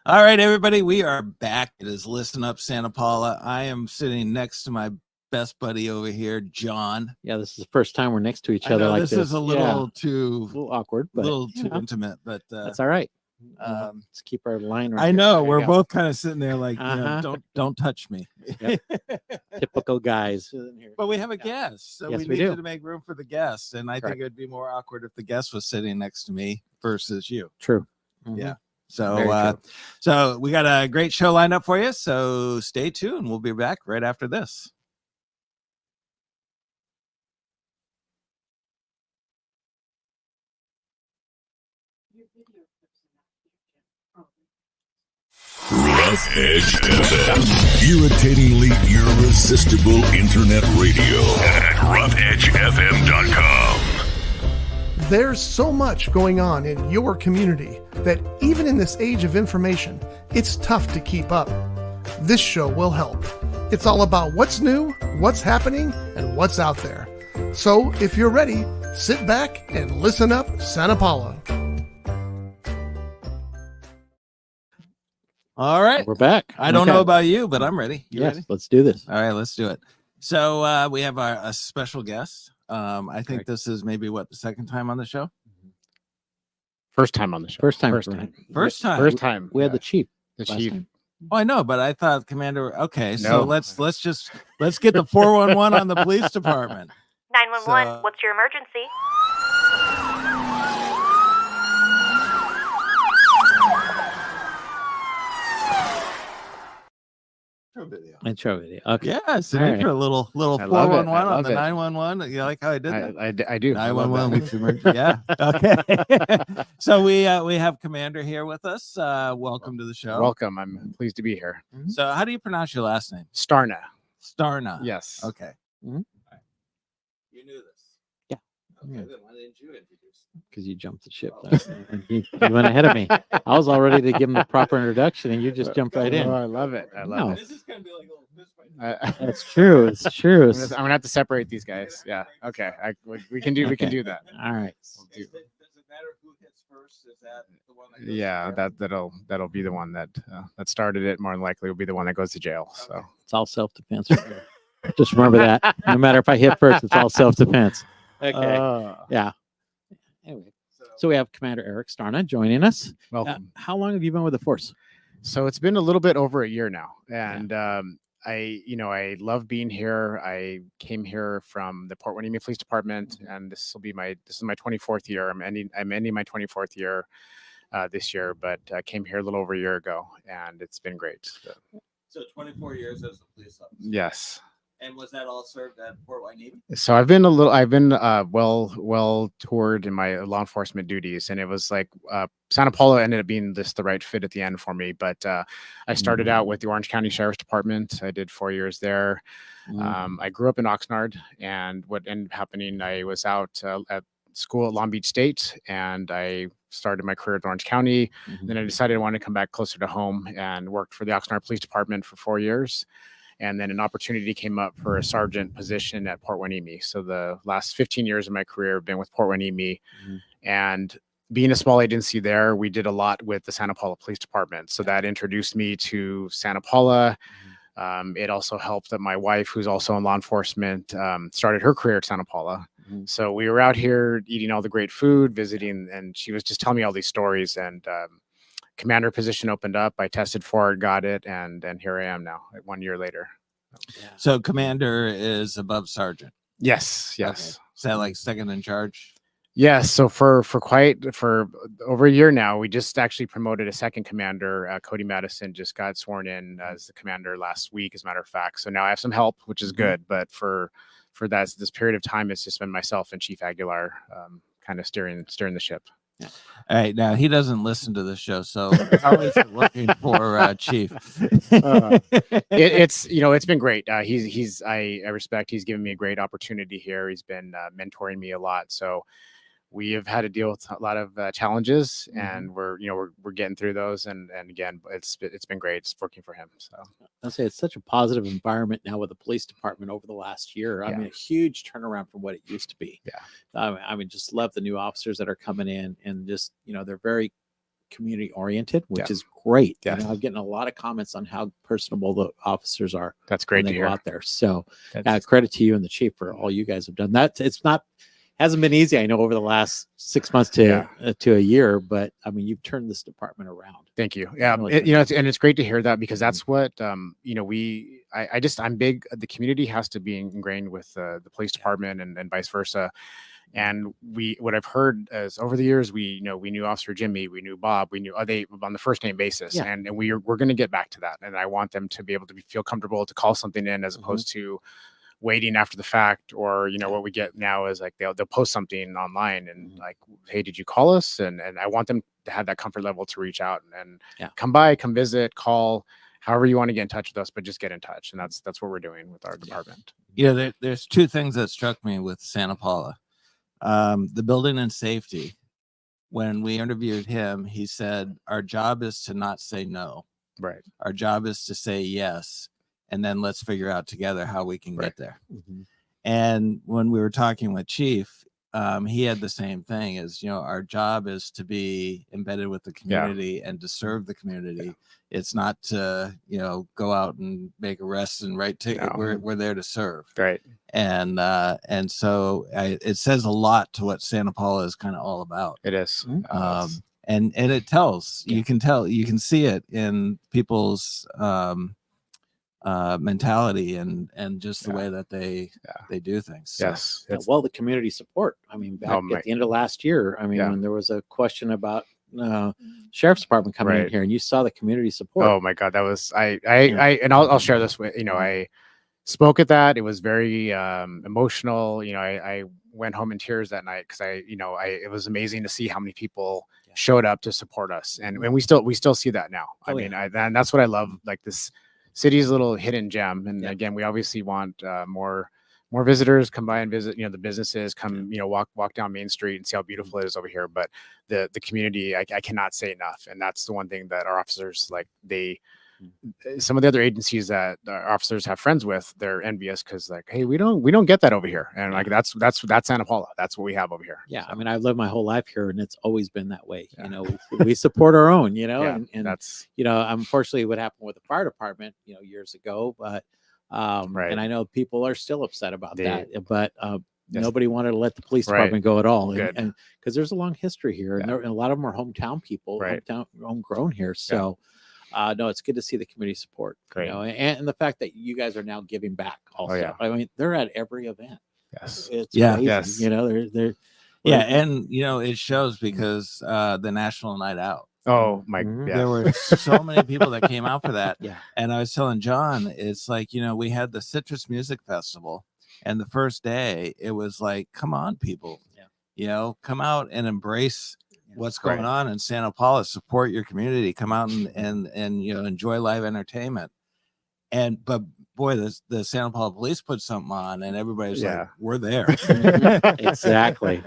All right, everybody, we are back. It is Listen Up Santa Paula. I am sitting next to my best buddy over here, John. Yeah, this is the first time we're next to each other like this. This is a little a little awkward, but too intimate, but that's all right. Let's keep our line right. I know we're both kind of sitting there like, don't touch me. Yep. Typical guys. But we have a guest, so Yes, we we needed do. to make room for the guest, and I think it would be more awkward if the guest was sitting next to me versus you. True. Yeah. So we got a great show lined up for you. So stay tuned. We'll be back right after this. Rough Edge FM. Irritatingly irresistible internet radio at roughedgefm.com. There's so much going on in your community that even in this age of information, it's tough to keep up. This show will help. It's all about what's new, what's happening, and what's out there. So if you're ready, sit back and listen up, Santa Paula. All right. We're back. I don't know about you, but I'm ready. You ready? Let's do this. All right, let's do it. So we have a special guest. I think this is maybe the second time on the show. First time on the show. First time. First time. We had the chief. The chief. Oh, I know, but I thought Commander. Okay, so let's get the 411 on the police department. 911. What's your emergency? Intro video. Okay. Yeah, it's an intro. Little 411 on the 911. You like how I did that? I do. 911. Yeah. Okay. So we have Commander here with us. Welcome to the show. Welcome. I'm pleased to be here. So how do you pronounce your last name? Starna. Starna. Yes. Okay. Mm-hmm. You knew this. Yeah. Okay. Then why didn't you introduce? Because you jumped the ship. You went ahead of me. I was all ready to give him the proper introduction, and you just jumped right in. Oh, I love it. I love it. This is gonna be like a little fist fight. That's true. It's true. I'm gonna have to separate these guys. Yeah. Okay. We can do that. All right. Does it matter who hits first? Is that the one? Yeah. That'll be the one that started it. More than likely, will be the one that goes to jail. Okay. So it's all self-defense. Just remember that. No matter if I hit first, it's all self-defense. Okay. Yeah. Anyway, so we have Commander Eric Starna joining us. Welcome. How long have you been with the force? So it's been a little bit over a year now, and I love being here. I came here from the Port Hueneme Police Department, and this is my 24th year. I'm ending my 24th year this year, but I came here a little over a year ago, and it's been great. So 24 years as a police officer. Yes. And was that all served at Port Hueneme? So I've been well toured in my law enforcement duties, and it was like Santa Paula ended up being the right fit at the end for me. But I started out with the Orange County Sheriff's Department. I did 4 years there. I grew up in Oxnard, and what ended up happening, I was out at school at Long Beach State, and I started my career at Orange County. Then I decided I wanted to come back closer to home and worked for the Oxnard Police Department for 4 years. And then an opportunity came up for a sergeant position at Port Hueneme. So the last 15 years of my career have been with Port Hueneme. And being a small agency there, we did a lot with the Santa Paula Police Department. So that introduced me to Santa Paula. It also helped that my wife, who's also in law enforcement, started her career at Santa Paula. So we were out here eating all the great food, visiting, and she was just telling me all these stories. And commander position opened up. I tested for it, got it, and here I am now, 1 year later. So commander is above sergeant. Yes. Okay. Is that like second in charge? Yes. So for over a year now, we just actually promoted a second commander. Cody Madison just got sworn in as the commander last week, as a matter of fact. So now I have some help, which is good. But for this period of time, it's just been myself and Chief Aguilar kind of steering the ship. Yeah. All right, now he doesn't listen to this show, so how is it looking for Chief? It's been great. I respect. He's given me a great opportunity here. He's been mentoring me a lot. So we have had to deal with a lot of challenges, and we're getting through those. And again, it's been great. It's working for him. So I'll say it's such a positive environment now with the police department over the last year. I mean, a huge turnaround from what it used to be. Yeah. I mean, just love the new officers that are coming in, and just they're very community oriented, which Yeah. is great. Yeah. You know, I'm getting a lot of comments on how personable the officers are That's when great they to go hear. out there. So That's, credit to you and the chief for all you guys have done. That it's not hasn't been easy, I know, over the last 6 months to a year, but I mean, you've turned this department around. Thank you. Yeah, Really you know, it's great to hear that, because that's what you know, I'm big. The community has to be ingrained with the police department, and vice versa. And what I've heard is, over the years, we knew Officer Jimmy, we knew Bob, we knew they on the first name basis, Yeah. and we're going to get back to that. And I want them to be able to feel comfortable to call something in, as opposed to waiting after the fact, or what we get now is like they'll post something online and like, hey, did you call us? And I want them to have that comfort level to reach out and come by, come visit, call, however you want to get in touch with us, but just get in touch. And that's what we're doing with our department. Yeah, there's two things that struck me with Santa Paula. The building and safety. When we interviewed him, he said, our job is to not say no. Right. Our job is to say yes. And then let's figure out together how we can get there. And when we were talking with Chief, he had the same thing, as, our job is to be embedded with the community and to serve the community. It's not to, go out and make arrests and write tickets. No. We're there to serve. Right. And so it says a lot to what Santa Paula is kind of all about. It is. And it tells, you can see it in people's, mentality and just the way that they do things. So, Yes. Well, the community support. I mean, back at the end of last year, I mean, when there was a question about sheriff's department coming in here, and you saw the community support. Oh my God, that was and I'll share this with I spoke at that. It was very emotional. I went home in tears that night, because it was amazing to see how many people showed up to support us, and we still see that now. And that's what I love. Like, this city's a little hidden gem, and again, we obviously want more visitors come by and visit. The businesses come, walk down Main Street and see how beautiful it is over here. But the community, I cannot say enough, and that's the one thing that our officers, like, some of the other agencies that our officers have friends with, they're envious, because, like, hey, we don't get that over here, and like that's Santa Paula. That's what we have over here. Yeah, so. I mean, I've lived my whole life here, and it's always been that way. We support our own. And that's unfortunately, what happened with the fire department, years ago, but and I know people are still upset about that, but nobody wanted to let the police department go at all, and because there's a long history here, and a lot of them are hometown people, homegrown here, so. No, it's good to see the community support. Great. And the fact that you guys are now giving back also. I mean, they're at every event. Yes. It's crazy. Yes. They're and it shows, because the National Night Out. Oh my! There were so many people that came out for that. Yeah. And I was telling John, it's like, we had the Citrus Music Festival, and the first day it was like, come on, people, come out and embrace what's going on in Santa Paula, support your community, come out and enjoy live entertainment. But boy, the Santa Paula Police put something on, and everybody's like, we're there. Exactly.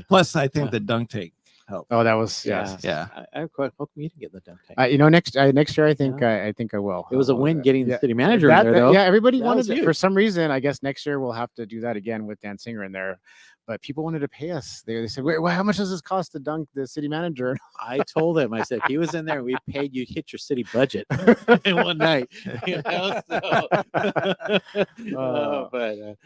Plus, I think the dunk tank helped. Oh, that was yeah. I quite hope you to get the dunk tank. Next year, I think I will. It was a win getting the city manager in there, though. Yeah, everybody wanted it. For some reason. I guess next year we'll have to do that again with Dan Singer in there. But people wanted to pay us. They said, "Wait, how much does this cost to dunk the city manager?" I told him, I said, he was in there, we paid you hit your city budget in one night. The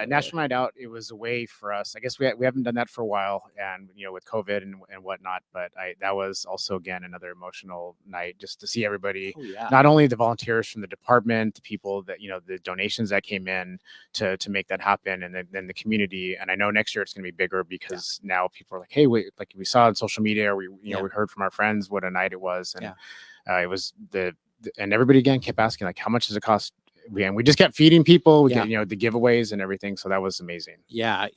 National Night Out, it was a way for us. I guess we haven't done that for a while, and with COVID and whatnot. But that was also, again, another emotional night, just to see everybody. Not only the volunteers from the department, the people that the donations that came in to make that happen, and then the community. And I know next year it's going to be bigger, because now people are like, hey, wait, like we saw on social media, we heard from our friends what a night it was, and it was and everybody again kept asking, like, how much does it cost? And we just kept feeding people. We get the giveaways and everything, so that was amazing.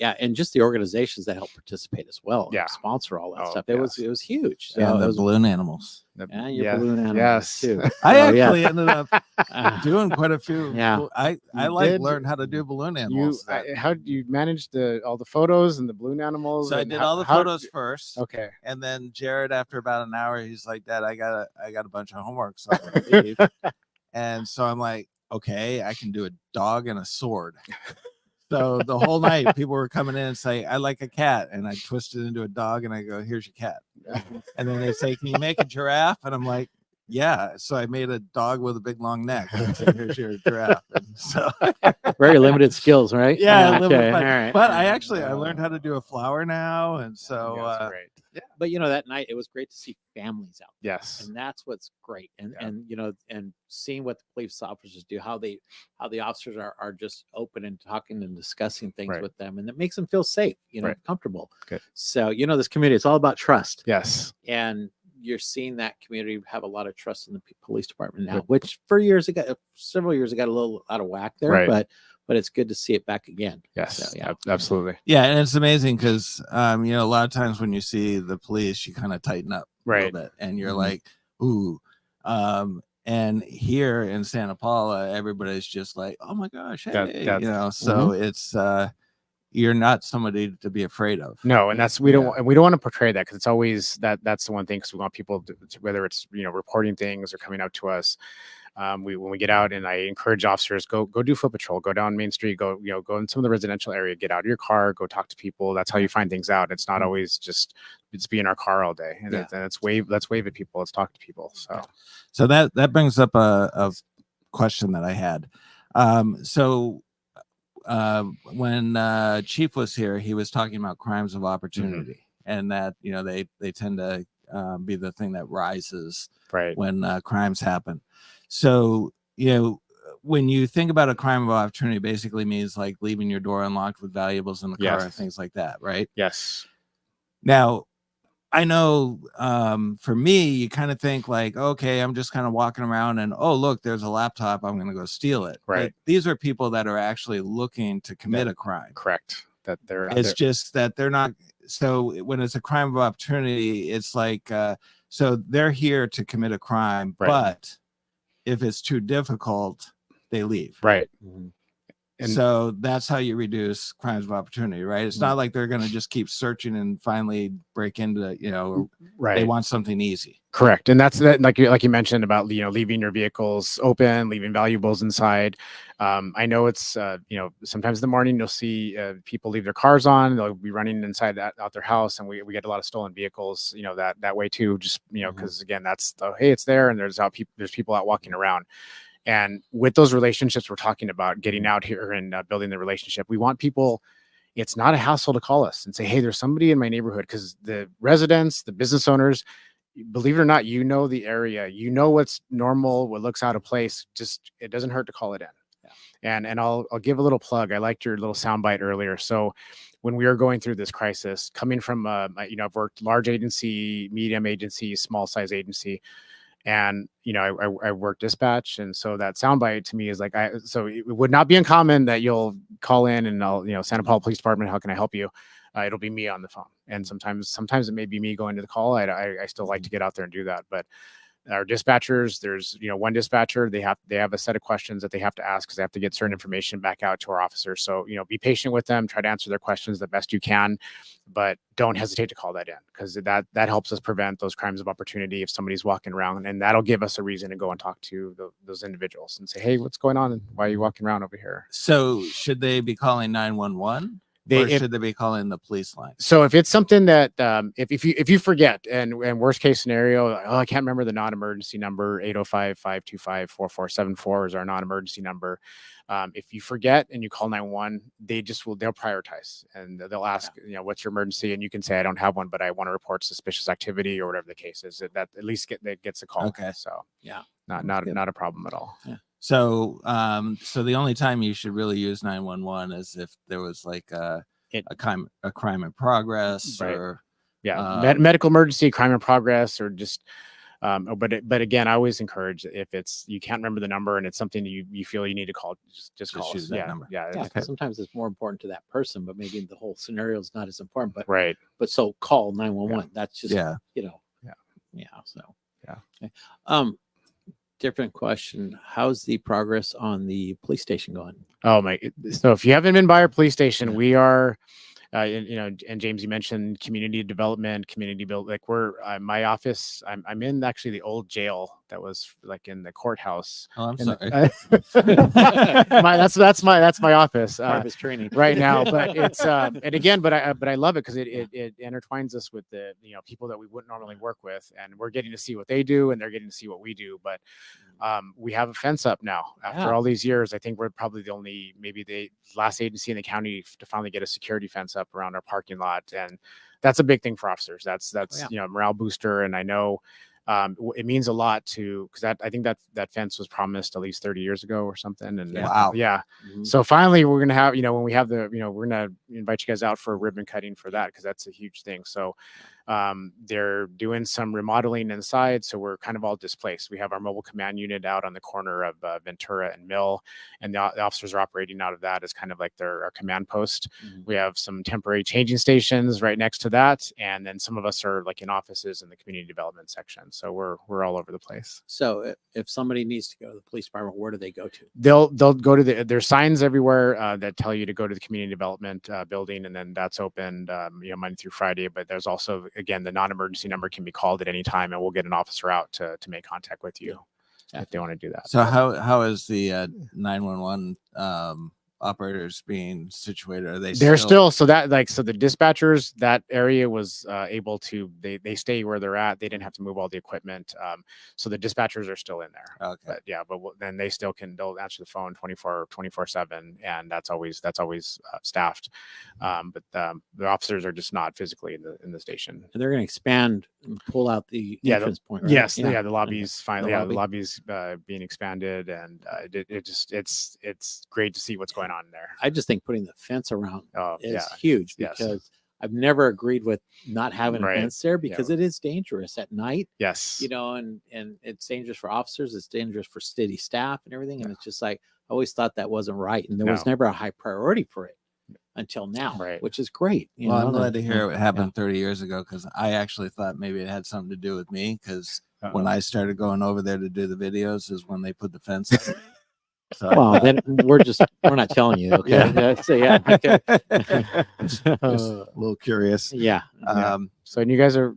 And just the organizations that help participate as well, sponsor all that stuff. It was huge. So and the balloon animals. Balloon animals too. I actually ended up doing quite a few. I learned how to do balloon animals. How did you manage all the photos and the balloon animals? So I did all the photos first. Okay. And then Jared, after about an hour, he's like, Dad, I got a bunch of homework, so I'm gonna leave. And so I'm like, okay, I can do a dog and a sword. So the whole night, people were coming in and saying, "I like a cat," and I twist it into a dog, and I go, "Here's your cat." And then they say, "Can you make a giraffe?" And I'm like, "Yeah." So I made a dog with a big long neck. And I said, "Here's your giraffe." And so very limited skills, right? yeah, Okay. but, All right. but I learned how to do a flower now, and so That's great. Yeah, but that night it was great to see families out there. Yes. And that's what's great. And and seeing what the police officers do, how the officers are just open and talking and discussing things with them, and it makes them feel safe, comfortable. Good. So this community, it's all about trust. Yes. And you're seeing that community have a lot of trust in the police department now, which for several years ago got a little out of whack there, but it's good to see it back again. Yes, so, yeah, absolutely. Yeah, and it's amazing because a lot of times when you see the police, you kind of tighten up a little bit, and you're like, ooh. And here in Santa Paula, everybody's just like, oh my gosh, hey, so it's you're not somebody to be afraid of. No, and that's we don't want to portray that, because it's always that's the one thing, because we want people to, whether it's reporting things or coming out to us. When we get out, and I encourage officers, go do foot patrol, go down Main Street, go in some of the residential area, get out of your car, go talk to people. That's how you find things out. It's not always just be in our car all day, and let's wave at people, let's talk to people. So that brings up a question that I had. When Chief was here, he was talking about crimes of opportunity, and that they tend to be the thing that rises when crimes happen. So, when you think about a crime of opportunity, basically means like leaving your door unlocked with valuables in the car and things like that, right? Yes. Now, I know for me, you kind of think like, okay, I'm just kind of walking around and, oh, look, there's a laptop, I'm going to go steal it. Right. But these are people that are actually looking to commit a crime. Correct. It's just that they're not. So when it's a crime of opportunity, it's like, so they're here to commit a crime, but if it's too difficult, they leave. Right. And so that's how you reduce crimes of opportunity, right? It's not like they're going to just keep searching and finally break into, they want something easy. Correct. And that's that, like you mentioned about, leaving your vehicles open, leaving valuables inside. I know it's, sometimes in the morning you'll see people leave their cars on, they'll be running inside out their house, and we get a lot of stolen vehicles, that way too, just, because again, that's hey, it's there, and there's people out walking around. And with those relationships we're talking about, getting out here and building the relationship, we want people, it's not a hassle to call us and say, hey, there's somebody in my neighborhood, because the residents, the business owners, believe it or not, the area, what's normal, what looks out of place, just, it doesn't hurt to call it in. Yeah. And I'll give a little plug. I liked your little soundbite earlier. So when we were going through this crisis, coming from, I've worked large agency, medium agency, small size agency, and I work dispatch, and so that soundbite to me is like, so it would not be uncommon that you'll call in and I'll, Santa Paula Police Department, how can I help you? It'll be me on the phone, and sometimes it may be me going to the call. I still like to get out there and do that, but our dispatchers, there's one dispatcher, they have a set of questions that they have to ask, because they have to get certain information back out to our officers. So be patient with them, try to answer their questions the best you can, but don't hesitate to call that in, because that helps us prevent those crimes of opportunity if somebody's walking around, and that'll give us a reason to go and talk to those individuals and say, hey, what's going on, and why are you walking around over here? So should they be calling 911? Or should they be calling the police line? So if it's something that if you forget, and worst case scenario, I can't remember the non-emergency number, 805-525-4474 is our non-emergency number. If you forget and you call 911, they'll prioritize, and they'll ask, what's your emergency? And you can say, I don't have one, but I want to report suspicious activity, or whatever the case is. That at least gets a call. Okay. So not a problem at all. Yeah. So, so the only time you should really use 911 is if there was like a crime in progress, or medical emergency, crime in progress, or just. But again, I always encourage, if you can't remember the number and it's something you feel you need to call, just call us. That number. Yeah. Okay. Sometimes it's more important to that person, but maybe the whole scenario is not as important. But right. But so call 911. That's just So Okay. Different question. How's the progress on the police station going? Oh my! So if you haven't been by our police station, we are, and James, you mentioned community development, community build. Like my office, I'm in actually the old jail that was like in the courthouse. Oh, I'm in sorry. That's my office Part of his training right now. But it's and again, but I love it because it intertwines us with the people that we wouldn't normally work with, and we're getting to see what they do, and they're getting to see what we do. But we have a fence up now after all these years. I think we're probably the only, maybe the last agency in the county to finally get a security fence up around our parking lot, and that's a big thing for officers. That's morale booster, and I know it means a lot because I think that fence was promised at least 30 years ago or something. And Wow. Mm-hmm. So finally we're gonna have when we have we're gonna invite you guys out for a ribbon cutting for that, because that's a huge thing. So they're doing some remodeling inside, so we're kind of all displaced. We have our mobile command unit out on the corner of Ventura and Mill, and the officers are operating out of that as kind of like our command post. Mm-hmm. We have some temporary changing stations right next to that, and then some of us are like in offices in the community development section. So we're all over the place. So if somebody needs to go to the police department, where do they go to? They'll go to there's signs everywhere that tell you to go to the community development building, and then that's opened Monday through Friday. But there's also, again, the non-emergency number can be called at any time, and we'll get an officer out to make contact with you if they want to do that. So how is the 911 operators being situated? Are they're still so the dispatchers, that area was able to they stay where they're at. They didn't have to move all the equipment, so the dispatchers are still in there. Okay. But then they'll answer the phone 24/7, and that's always staffed. But the officers are just not physically in the station. And they're going to expand and pull out the entrance point, right? Yes, the lobby's finally the lobby's being expanded, and it's great to see what's going on there. I just think putting the fence around is huge, because I've never agreed with not having a fence there, because it is dangerous at night. Yes. And it's dangerous for officers, it's dangerous for city staff and everything. And it's just like, I always thought that wasn't right. And there was never a high priority for it until now, which is great. I'm glad to hear it happened 30 years ago, because I actually thought maybe it had something to do with me, because when I started going over there to do the videos is when they put the fence up. So, well, then we're not telling you. Okay. Okay. Just a little curious. Yeah. So, and you guys are,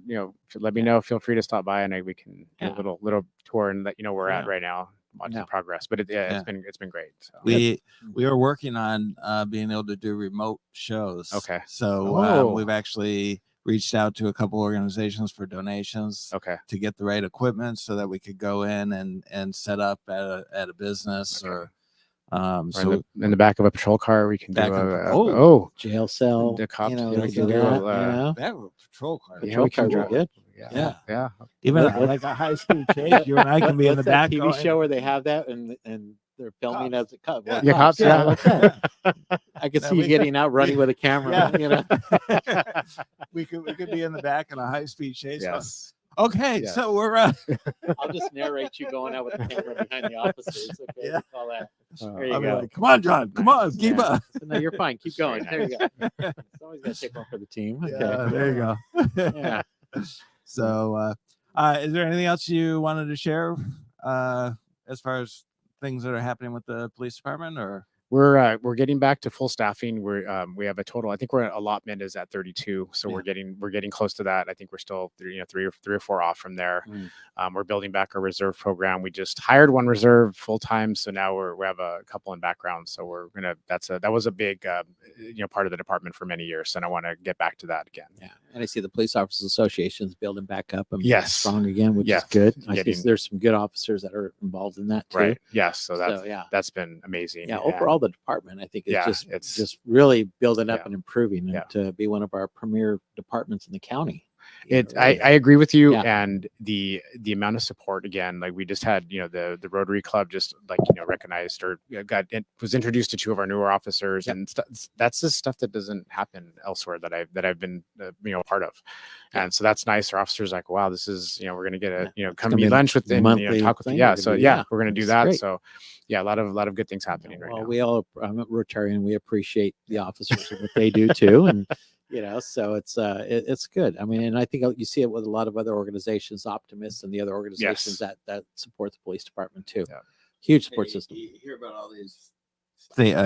let me know. Feel free to stop by, and we can do a little tour and let you know where we're at right now. Watching progress, but it's been great. So. We are working on being able to do remote shows. Okay. So we've actually reached out to a couple organizations for donations. Okay. To get the right equipment so that we could go in and set up at a business or so in the back of a patrol car we can do jail cell. The cops, we can do that patrol car. Patrol car would be good. Yeah. Even like a high speed chase, you and I can be in the back. TV show where they have that and they're filming as it comes. Cops. I could see you getting out running with a camera. We could be in the back in a high speed chase. Yes. Okay, so we're I'll just narrate you going out with the camera behind the officers. Okay, call that. There you go. Like, come on, John. Come on, keep up. So, no, you're fine. Keep going. There you go. Somebody's got to take one for the team. Okay. Yeah, there you go. Yeah. So, is there anything else you wanted to share as far as things that are happening with the police department, or? We're getting back to full staffing. We have a total. I think our allotment is at 32, so we're getting close to that. I think we're still three or four off from there. We're building back our reserve program. We just hired one reserve full time, so now we have a couple in background. So that was a big part of the department for many years, and I want to get back to that again. Yeah, and I see the Police Officers Association is building back up and strong again, which is good. I see there's some good officers that are involved in that too. Right. Yes. So that's been amazing. Yeah. Overall, the department, I think it's just really building up and improving, and to be one of our premier departments in the county. I agree with you, and the amount of support, again, like we just had the Rotary Club just recognized or was introduced to two of our newer officers, and that's just stuff that doesn't happen elsewhere that I've been part of, and so that's nice. Our officers like, wow, this is we're gonna get a come eat lunch with them, talk with them. We're gonna do that. Great. So a lot of good things happening right now. We all, I'm a Rotarian, we appreciate the officers and what they do too, and so it's good. I mean, and I think you see it with a lot of other organizations, Optimists and the other organizations that support the police department too. Huge support system. You hear about all these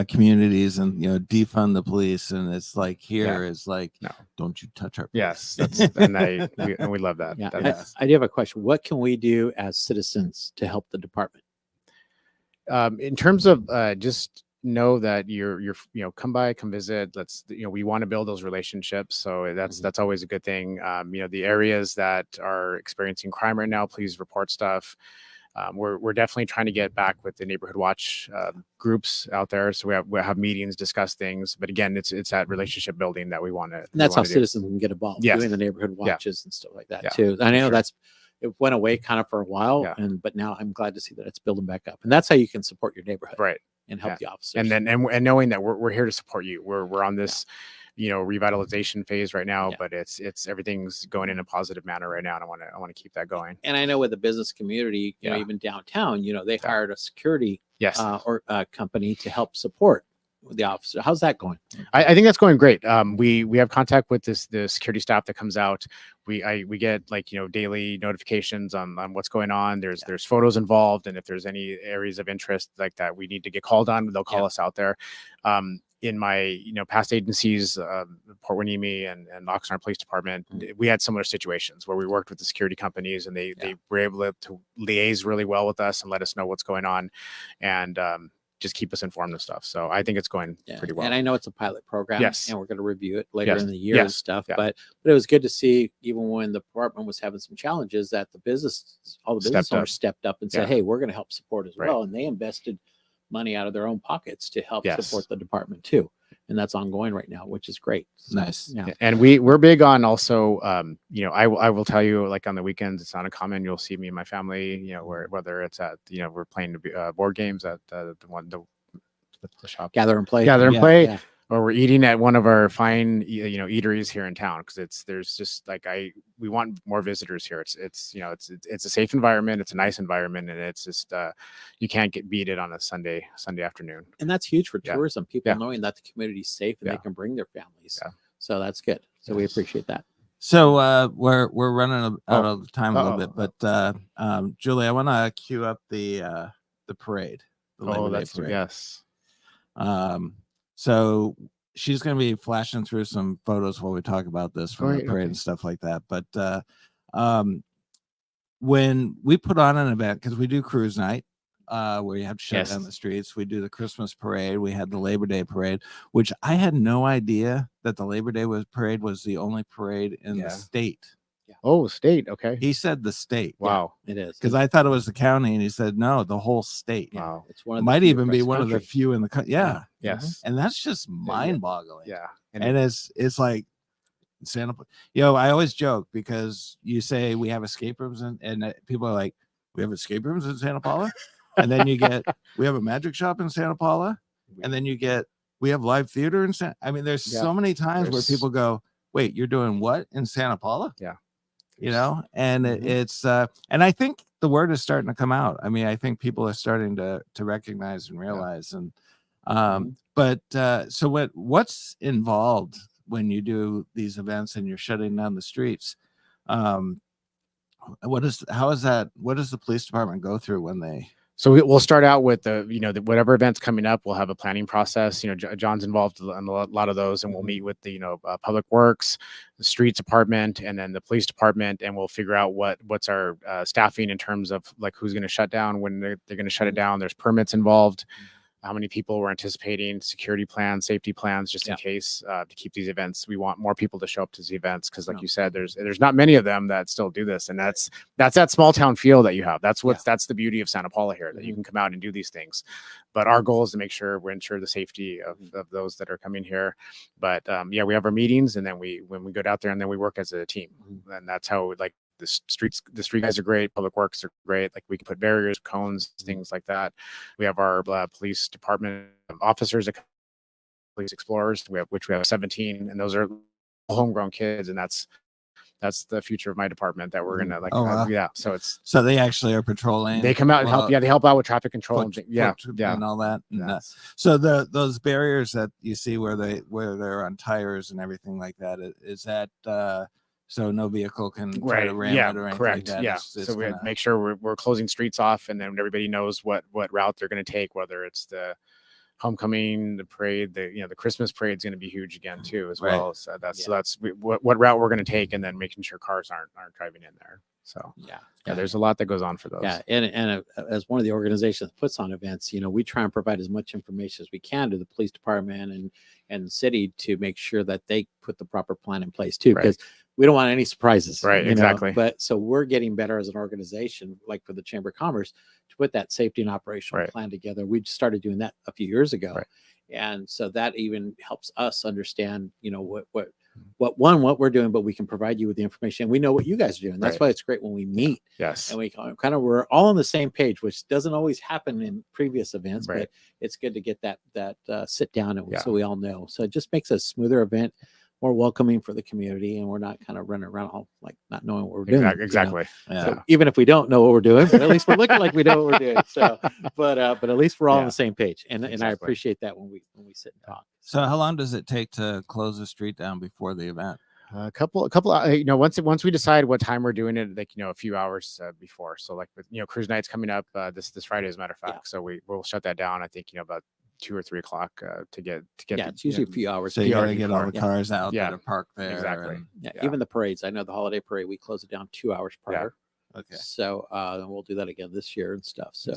communities and defund the police, and it's like here is like, no, don't you touch our police. Yes, that's and we love that. Yeah, I do have a question. What can we do as citizens to help the department? In terms of just know that you're come visit. Let's we want to build those relationships, so that's always a good thing. The areas that are experiencing crime right now, please report stuff. We're definitely trying to get back with the neighborhood watch groups out there. So we have meetings, discuss things. But again, it's that relationship building that we want to. And that's how citizens can get involved, doing the neighborhood watches and stuff like that too. I know it went away kind of for a while, but now I'm glad to see that it's building back up. And that's how you can support your neighborhood, right? And help the officers. And then and knowing that we're here to support you. We're on this. Revitalization phase right now, but it's everything's going in a positive manner right now, and I want to keep that going. And I know with the business community, even downtown, they hired a security company to help support the officer. How's that going? I think that's going great. We have contact with the security staff that comes out. We get daily notifications on what's going on. There's photos involved, and if there's any areas of interest like that we need to get called on, they'll call us out there. In my past agencies, Port Hueneme and Oxnard Police Department, we had similar situations where we worked with the security companies, and they were able to liaise really well with us and let us know what's going on, and just keep us informed of stuff. So I think it's going pretty well. And I know it's a pilot program, and we're going to review it later in the year and stuff. Yeah. But it was good to see, even when the department was having some challenges, that all the business owners stepped up and said, "Hey, we're going to help support as well," and they invested money out of their own pockets to help support the department too, and that's ongoing right now, which is great. So, nice. And we're big on also I will tell you, like on the weekends, it's not uncommon you'll see me and my family, whether it's at we're playing board games at the shop, gather and play, or we're eating at one of our fine eateries here in town, because there's just like we want more visitors here. It's a safe environment, it's a nice environment, and it's just you can't beat it on a Sunday afternoon. And that's huge for tourism, people knowing that the community's safe and they can bring their families. So that's good. So we appreciate that. So we're running out of time a little bit, but Julie, I want to cue up the parade, the Labor Day parade. Yes. So she's going to be flashing through some photos while we talk about this from the parade and stuff like that. But when we put on an event, because we do cruise night, where you have to shut down the streets, we do the Christmas parade. We had the Labor Day parade, which I had no idea that the Labor Day parade was the only parade in the state. Oh, state. Okay. He said the state. Wow. It is. Because I thought it was the county, and he said, no, the whole state. Wow. It's one of the might few even be across one the of the country. few in the country. Yeah. Yes. And that's just mind boggling. Yeah. And it's like Santa, I always joke, because you say we have escape rooms, and people are like, we have escape rooms in Santa Paula. And then you get, we have a magic shop in Santa Paula. And then you get, we have live theater in I mean, there's so many times where people go, wait, you're doing what in Santa Paula? Yeah. And it's and I think the word is starting to come out. I mean, I think people are starting to recognize and realize. And but so what's involved when you do these events and you're shutting down the streets? What does the police department go through when they? So we'll start out with whatever events coming up. We'll have a planning process. John's involved in a lot of those, and we'll meet with the public works, the streets department, and then the police department, and we'll figure out what's our staffing in terms of like who's going to shut down, when they're going to shut it down. There's permits involved. How many people we're anticipating, security plans, safety plans, just in case, to keep these events. We want more people to show up to these events, because like you said, there's not many of them that still do this, and that's that small town feel that you have. That's the beauty of Santa Paula here, that you can come out and do these things. But our goal is to make sure we ensure the safety of those that are coming here. But we have our meetings, and then when we go out there, and then we work as a team, and that's how the street guys are great. Public works are great. Like we can put barriers, cones, things like that. We have our police department officers, police explorers. Which we have 17, and those are homegrown kids, and that's the future of my department that we're gonna So they actually are patrolling. They come out and help. They help out with traffic control and all that. And, so those barriers that you see where they're on tires and everything like that, is that so no vehicle can try to ram it or anything correct. like that. Yeah. So we make sure we're closing streets off, and then everybody knows what route they're going to take, whether it's the homecoming, the parade, the Christmas parade is going to be huge again too, as Right. well. So that's what route we're going to take, and then making sure cars aren't driving in there. So there's a lot that goes on for those. Yeah, and as one of the organizations that puts on events, we try and provide as much information as we can to the police department and city to make sure that they put the proper plan in place too, because we don't want any surprises. Right, exactly. But so we're getting better as an organization, like for the Chamber of Commerce, to put that safety and operational plan together. We just started doing that a few years ago, and so that even helps us understand, what we're doing, but we can provide you with the information. We know what you guys are doing. That's why it's great when we meet. Yes. And we're all on the same page, which doesn't always happen in previous events, but it's good to get that sit down and so we all know. So it just makes a smoother event, more welcoming for the community, and we're not kind of running around all like not knowing what we're doing. Exactly. So even if we don't know what we're doing, but at least we're looking like we know what we're doing. So, but at least we're all on the same page, and I appreciate that when we sit and talk. So how long does it take to close the street down before the event? A couple. Once we decide what time we're doing it, a few hours before. So like with cruise night's coming up this Friday, as a matter of fact. So we'll shut that down. I think about 2 or 3 o'clock to get. Yeah, it's usually a few hours. So you got to get all the cars out that are parked there. Exactly. Even the parades. I know the holiday parade, we close it down 2 hours prior. Okay. So we'll do that again this year and stuff. So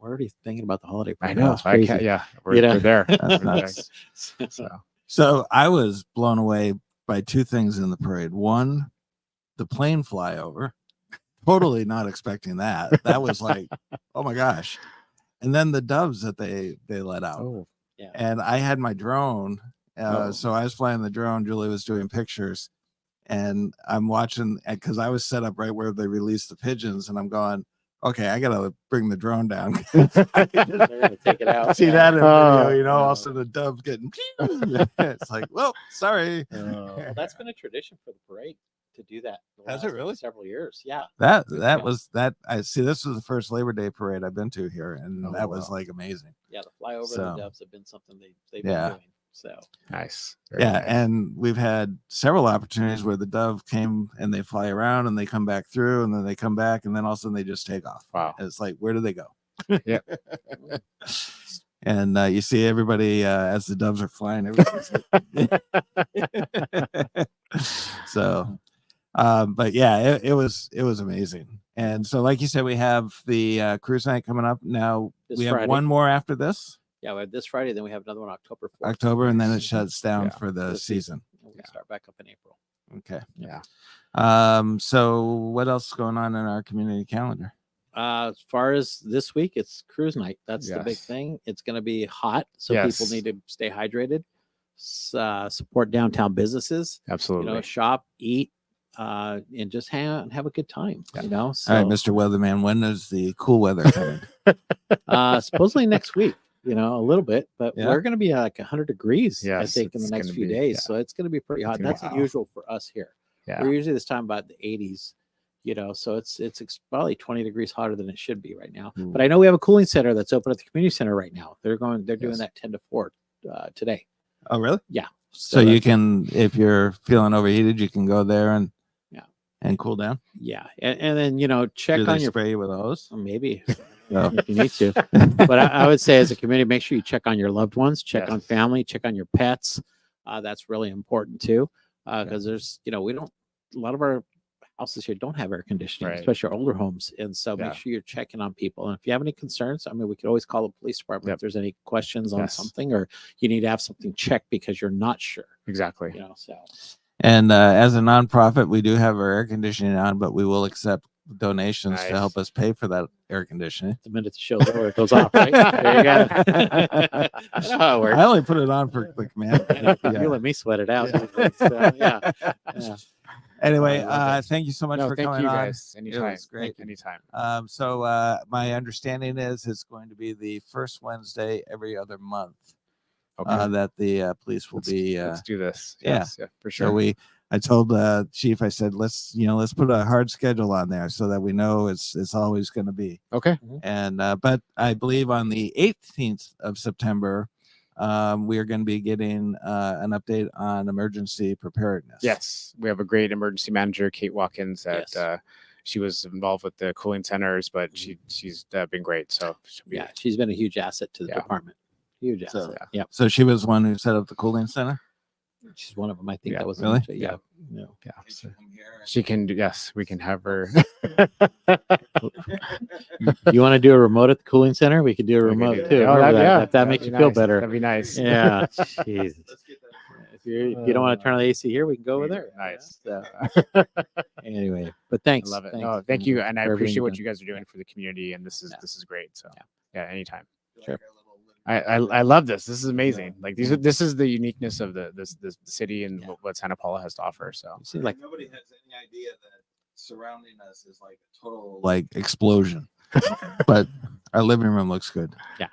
we're already thinking about the holiday parade. I know. We're there. That's nuts. So I was blown away by 2 things in the parade. One, the plane flyover. Totally not expecting that. That was like, oh my gosh. And then the doves that they let out. Oh, yeah. And I had my drone. So I was flying the drone. Julie was doing pictures. And I'm watching, because I was set up right where they released the pigeons. And I'm going, okay, I got to bring the drone down. I can just take it out. See that in video, all of a sudden the dove's getting, it's like, well, sorry. Well, that's been a tradition for the parade to do that. Has it really? Several years. Yeah. That was that. I see. This was the first Labor Day parade I've been to here, and that was like amazing. Yeah, the flyover and the doves have been something they've been doing. So nice. Nice. And we've had several opportunities where the dove came and they fly around and they come back through and then they come back and then all of a sudden they just take off. Wow. And it's like, where do they go? Yeah. And you see everybody as the doves are flying. Everybody's so, but yeah, it was amazing. And so, like you said, we have the cruise night coming up now. We have one more after this. Yeah, we have this Friday, then we have another one October 4th. And then it shuts down for the season. We'll start back up in April. Okay. Yeah. So what else is going on in our community calendar? As far as this week, it's cruise night. That's the big thing. It's going to be hot, so people need to stay hydrated. Support downtown businesses. Absolutely. Shop, eat, and just hang out and have a good time. So, all right, Mr. Weatherman, when is the cool weather coming? Supposedly next week. A little bit, but we're going to be like 100 degrees, I think, in the next few days. So it's going to be pretty hot. That's unusual for us here. Yeah. We're usually this time about the 80s, so it's probably 20 degrees hotter than it should be right now. But I know we have a cooling center that's open at the community center right now. They're doing that 10 to 4 today. Oh, really? Yeah. So you can, if you're feeling overheated, you can go there and cool down. Yeah. And then, check on your spray you with a hose. Maybe. If you need to, but I would say as a community, make sure you check on your loved ones, check on family, check on your pets. That's really important too, because there's, a lot of our houses here don't have air conditioning, especially our older homes. And so make sure you're checking on people. And if you have any concerns, we could always call the police department if there's any questions on something, or you need to have something checked because you're not sure. Exactly. So. And as a nonprofit, we do have our air conditioning on, but we will accept donations to help us pay for that air conditioning. The minute the show's over, it goes off, right? There you go. That's how it works. I only put it on for the command. You let me sweat it out. Anyway, thank you so much for coming on. Guys. Anytime. It was great. Anytime. So my understanding is it's going to be the first Wednesday every other month. Okay. That the police will let's do this. Yeah, for sure. So I told Chief, I said, let's put a hard schedule on there so that we know it's always going to be. Okay. And but I believe on the 18th of September, we are going to be getting an update on emergency preparedness. Yes, we have a great emergency manager, Kate Watkins. She was involved with the cooling centers, but she's been great. So she's been a huge asset to the department. huge So- asset. Yeah, So she was one who set up the cooling center. she's one of them. I think Yeah. that was Really? Yeah. Yeah. So she can do. Yes, we can have her. You want to do a remote at the cooling center? We could do a We could remote do that. too. Oh, Remember that'd- that, if that that'd makes be you feel nice. better. That'd be nice. Yeah. Jesus. If you don't want to turn on the AC here, we can go over there. Nice. So, anyway, but thanks. I love it. Thanks No, thank you, and I for everything appreciate you've what done. you guys are doing for the community, and this is great. So yeah, anytime. Sure. I love this. This is amazing. Like this is the uniqueness of the city and what Santa Paula has to offer. So You see, like, Nobody has any idea that surrounding us is like a total like explosion. But our living room looks good. Yeah.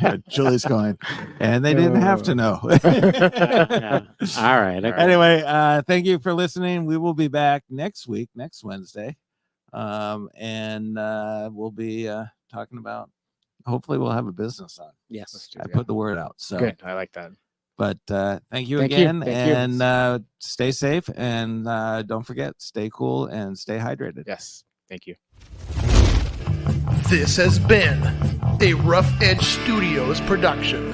Yeah, Julie's going, and they didn't have to know. yeah. All right. Okay. Anyway, thank you for listening. We will be back next week, next Wednesday, and we'll be talking about. Hopefully, we'll have a business on. Yes. I put the word out. So good. I like that. But thank you Thank you. again, Thank you. and stay safe, and don't forget, stay cool and stay hydrated. Yes. Thank you. This has been a Rough Edge Studios production.